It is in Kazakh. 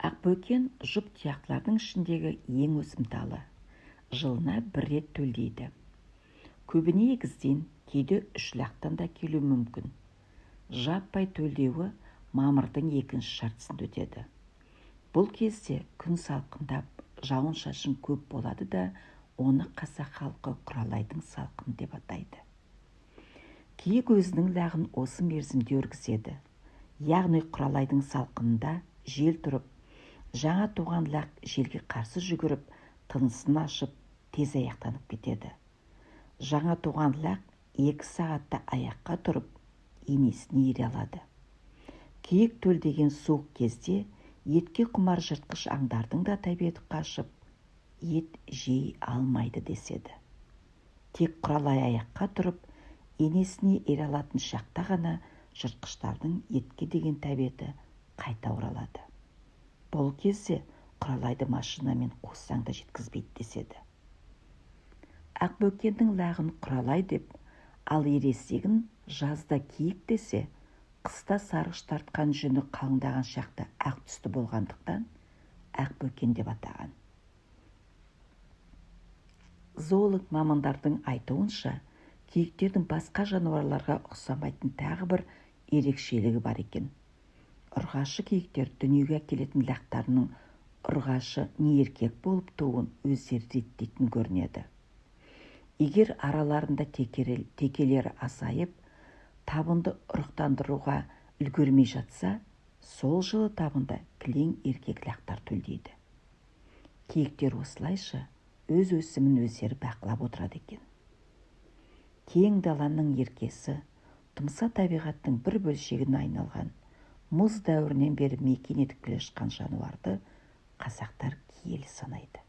Ақбөкен жұп тұяқтылардың ішіндегі ең өсімталы. Жылына бір рет төлдейді. Көбіне егізден, кейде үш-лақтан да келуі мүмкін. Жаппай төлдеуі мамырдың екінші жартысында өтеді. Бұл кезде күн салқындап, жауын-шашын көп болады да, оны қазақ халқы құралайдың салқыны деп атайды. Киік өзінің лағын осы мерзімде өргізеді. Яғни құралайдың салқынында жел тұрып, жаңа туған лақ желге қарсы жүгіріп, тынысын ашып, тез аяқтанып кетеді. Жаңа туған лақ 2 сағатта аяққа тұрып, енесіне ере алады. Киік төлдеген суық кезде етке құмар жыртқыш аңдардың да тәбеті қашып, ет жей алмайды деседі. Тек құралай аяққа тұрып, енесіне ере алатын шақта ғана жыртқыштардың етке деген тәбеті қайта оралады. Бұл кезде құралайды машинамен қуссаң да жеткізбейді деседі. Ақбөкеннің лағын құралай деп, ал ересегін жазда киік десе, қыста сарғыш тартқан жүні қалыңдаған шақта ақ түсті болғандықтан Ақбөкен деп атаған. Зоолог мамандардың айтуынша, киіктердің басқа жануарларға ұқсамайтын тағы бір ерекшелігі бар екен. Ұрғашы киіктер дүниеге әкелетін лақтарының ұрғашы не еркек болып туын өздері реттейтін көрінеді. Егер араларында текелері азайып, табынды ұрықтандыруға үлгермей жатса, сол жылы табында кілең еркек лақтар төлдейді. Киіктер осылайша өз өсімін өздері бақылап отырады екен. Кең даланың еркесі, тұмса табиғаттың бір бөлшегіне айналған, мұз дәуірінен бері мекен етіп келе жатқан жануарды қазақтар киелі санайды.